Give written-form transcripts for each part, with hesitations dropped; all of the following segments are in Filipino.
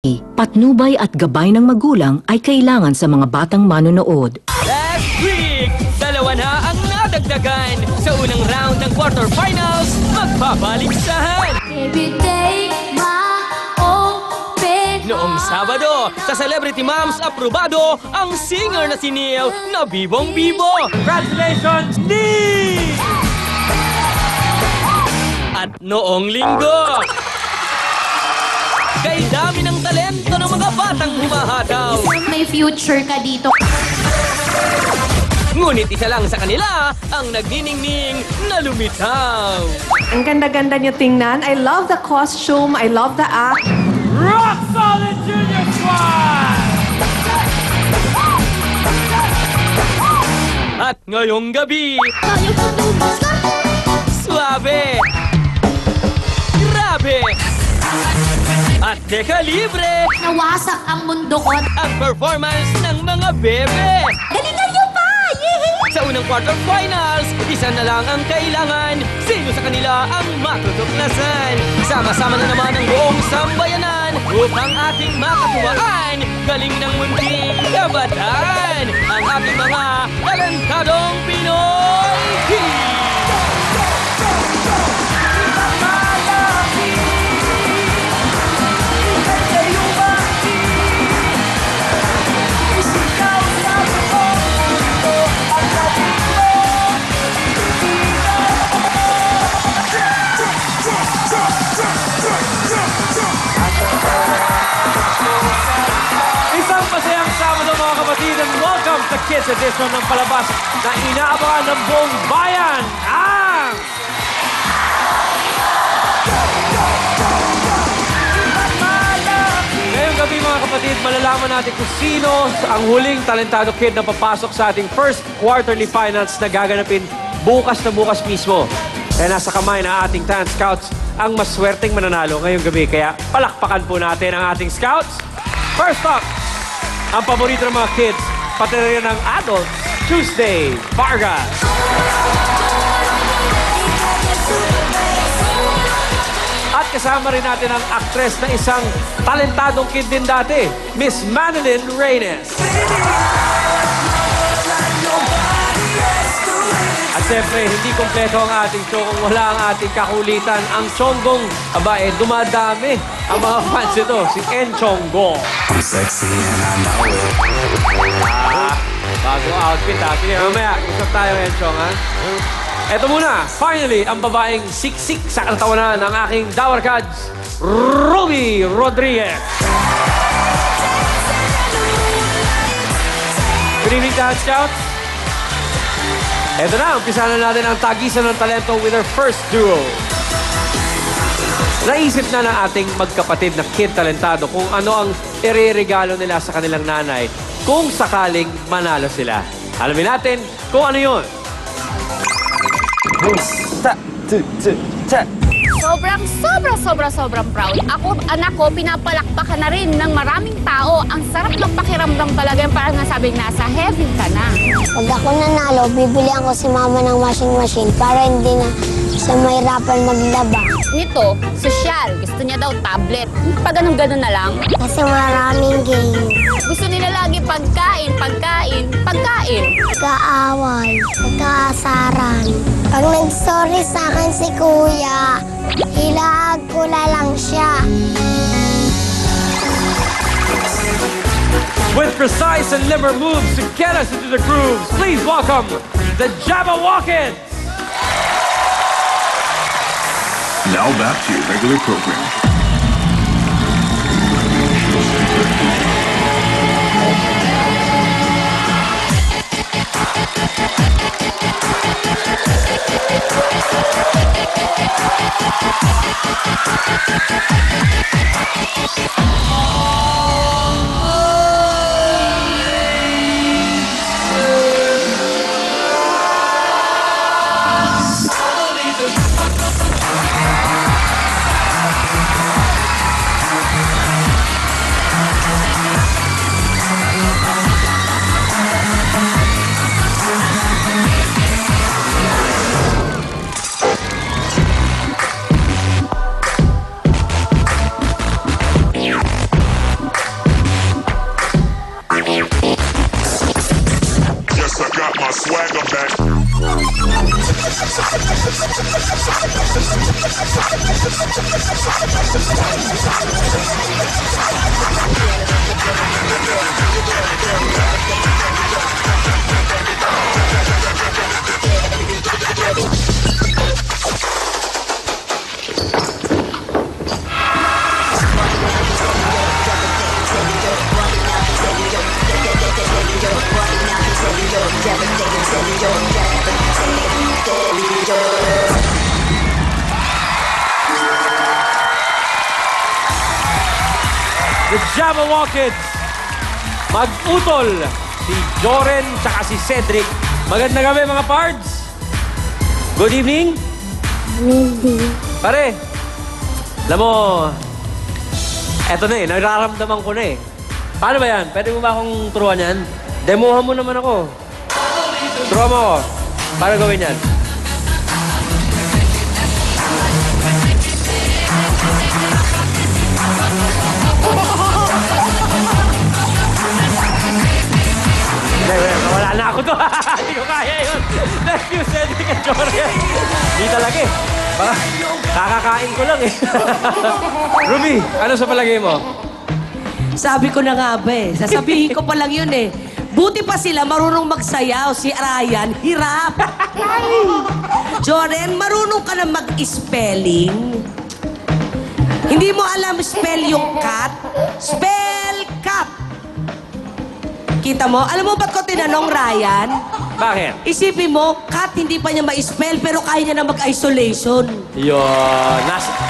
Patnubay at gabay ng magulang ay kailangan sa mga batang manonood. Last week, dalawa na ang nadagdagan. Sa unang round ng quarterfinals, magpapaligsahan. Everyday ma-open. Noong Sabado, sa Celebrity Moms aprobado ang singer na si Neil na bibong-bibo. Congratulations, Neil! At noong Linggo, kay dami ng talento ng mga batang humahataw. May future ka dito. Ngunit isa lang sa kanila ang nagniningning na lumitaw. Ang ganda-ganda niyo tingnan. I love the costume. I love the act. Rock Solid Junior Squad! At ngayong gabi, suabe, grabe, at teka libre Nawasak ang mundo ko. ang performance ng mga bebe. Galingan niyo pa! Yehey! Sa unang quarterfinals, isa na lang ang kailangan. Sino sa kanila ang matutuklasan? Sama-sama na naman ang buong sambayanan upang ating makatuwaan. Galing ng munting kabataan. Ang ating mga talentadong Pinoy. Isang masayang Sabado mga kapatid and welcome sa Kids Edition ng palabas na inaabangan ng buong bayan ang... Ngayong gabi mga kapatid, malalaman natin kung sino ang huling talentado kid na papasok sa ating first quarterly finals na gaganapin bukas na bukas mismo. Kaya nasa kamay na ating talent scouts ang maswerteng mananalo ngayong gabi. Kaya palakpakan po natin ang ating scouts. First up, ang paborito ng mga kids, pati na rin ng adults, Tuesday Vargas. At kasama rin natin ang aktres na isang talentadong kid din dati, Miss Manilyn Reynes. At siyempre, hindi kompleto ang ating show kung wala ang ating kakulitan. Ang Chonggong, dumadami ang mga fans ito, si En Chonggong. I'm sexy and I know it. Bagong outfit ha. Sige, mamaya, usap tayo En Chong ha. Eto muna, finally, ang babaeng siksik sa kalatawanan ng aking Dawarkads, Ruby Rodriguez. Good evening, Talent Scouts. Eto na, umpisa na natin ang tagisan ng talento with our first duo. Naisip na ng ating magkapatid na kid talentado kung ano ang ireregalo nila sa kanilang nanay kung sakaling manalo sila. Alamin natin kung ano yun. Sobrang proud. Ako, anak ko, pinapalakpakan na rin ng maraming tao. Ang sarap ng pakiramdam talaga. Parang nasabing nasa heaven ka na. Pag ako nanalo, bibilihan ko si mama ng washing machine para hindi na siya mahirapan maglaba. Nito, sosyal. Gusto niya daw tablet. Pag ganun-ganun na lang. Kasi maraming game. Gusto nila lagi pagkain. Kaaway, kaasaran. Pag nag-sorry sa akin si kuya, ilaag ko na lang siya. With precise and limber moves to get us into the grooves, please welcome the Jabberwockets! Now back to your regular program. swagger back. The Jabberwock Kids. Mag-utol si Joren tsaka si Cedric. Magandang gabi mga pards. Good evening. Hindi. Pare, alam mo, eto na eh, nararamdaman ko na eh. Paano ba yan? Pwede mo ba akong turuan yan? Demohan mo naman ako. Turuan mo ako. Paano gawin yan? Wala na ako to. Hindi ko kaya yun. Thank you, Cedric and Joren. Hindi talaga eh. Baka kakakain ko lang eh. Ruby, ano sa palagay mo? Sabi ko na nga ba eh. Sasabihin ko pa lang yun eh. Buti pa sila marunong magsayaw. Si Ryan, hirap. Joren, marunong ka na mag-spelling? Hindi mo alam spell yung cat? Spell cat! Kita mo? Alam mo ba't ko tinanong, Ryan? Bakit? Isipin mo, cat hindi pa niya ma-spell pero kaya niya na mag-isolation. Yun.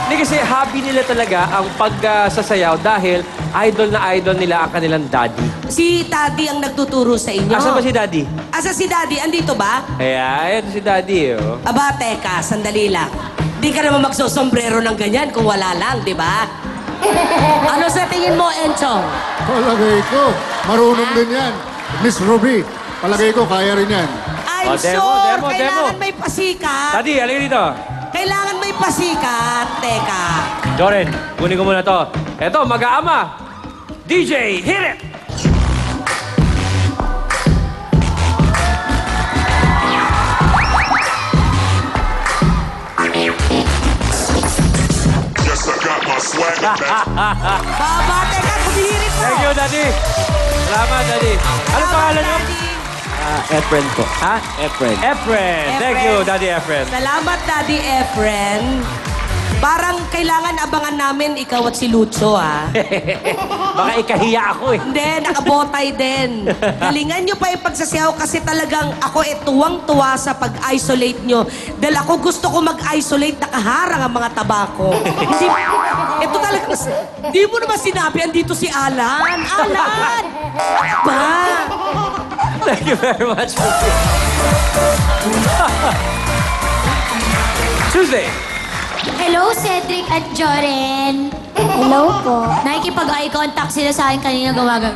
Hindi kasi hobby nila talaga ang pagsasayaw dahil idol na idol nila ang kanilang daddy. Si Daddy ang nagtuturo sa inyo. Asan ba si daddy? Asa si Daddy? Andito ba? Ayan si daddy oh. Aba, teka, sandali lang. Di ka naman magsosombrero ng ganyan kung wala lang, di ba? Ano sa tingin mo, Enchong? Palagay ko, marunong din yan. Miss Ruby, palagay ko, kaya rin yan. I'm Oh, demo, sure, demo, kailangan demo. may pasikat. Daddy, halika dito. Kailangan may pasikat. Teka. Joren, kunin ko muna to. Eto, mag-aama. DJ, hit it! Yes, I got my swagger back. Baba, teka, kumihirit mo. Thank you, daddy. Salamat, daddy. Ano pangalan niyo? Efren po. Ha? Efren. Efren. Thank you, daddy Efren. Salamat, Daddy Efren. Parang kailangan abangan namin ikaw at si Lucho, ha? Baka ikahiya ako eh. Hindi, nakabotay din. Galingan nyo pa ipagsasayaw kasi talagang ako tuwang-tuwa sa pag-isolate nyo. Dahil ako gusto ko mag-isolate, nakaharang ang mga tabako. Hindi, ito talagang, di mo naman sinabi, andito si Alan. Alan! Ba? Thank you very much. Tuesday. Hello, Cedric at Joren. Hello po. Nakikipag-eye contact sila sa akin kanina gumagang.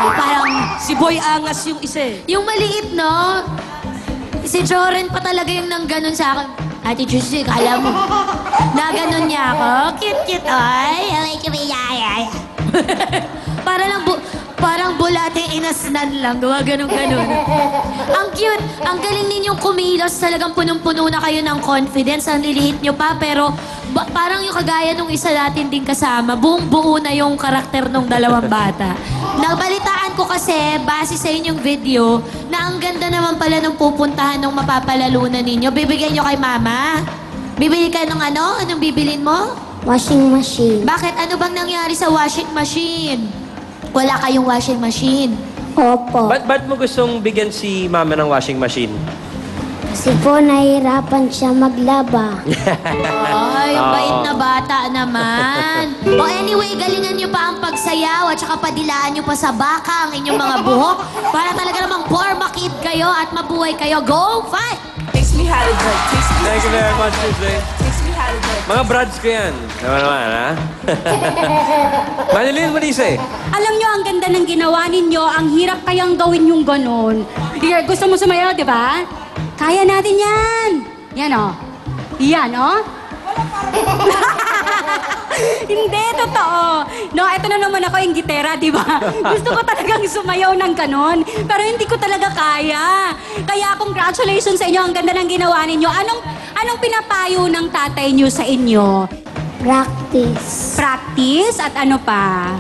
Parang, Si Boy Angas yung isa eh. yung maliit, no? Si Joren pa talaga yung nang ganun sa akin. Ate Tuesday, kala mo. Na ganun niya ako. Cute-cute, ay. Ay. Parang bulating inasnan lang. Gawa ganun-ganun. Ang cute. Ang galing ninyong kumilos. Talagang punong-puno na kayo ng confidence. Ang liliit nyo pa. Pero parang yung kagaya nung isa natin din kasama. Buong-buo na yung karakter ng dalawang bata. Nabalitaan ko kasi, base sa inyong video, na ang ganda naman pala ng pupuntahan ng mapapalalunan ninyo. Bibigyan nyo kay Mama? Bibili ka ng ano? Anong bibilin mo? Washing machine. Bakit? Ano bang nangyari sa washing machine? Wala kayong washing machine. Opo. Ba't mo gustong bigyan si mama ng washing machine? Kasi po nahihirapan siya maglaba. Ay, ang bait na bata naman. O anyway, galingan nyo pa ang pagsayaw at saka padilaan nyo pa sa baka ang inyong mga buhok para talaga namang forma kid kayo at mabuhay kayo. Go, fight! Takes me Hollywood. Takes me Thank you very much, Tuesday. Hollywood. Mga brads ko yan. Naman, ha? Manilin mo, Lise. Alam nyo, ang ganda ng ginawa ninyo. Ang hirap kayang gawin yung ganon. Gusto mo sumayaw, di ba? Kaya natin yan. Yan, oh. Yan, oh. Hindi, totoo. No, ito na naman ako yung gitera, di ba? Gusto ko talagang sumayaw ng ganon. Pero hindi ko talaga kaya. Kaya congratulations sa inyo. Ang ganda ng ginawa ninyo. Anong pinapayo ng tatay niyo sa inyo? Practice. Practice at ano pa?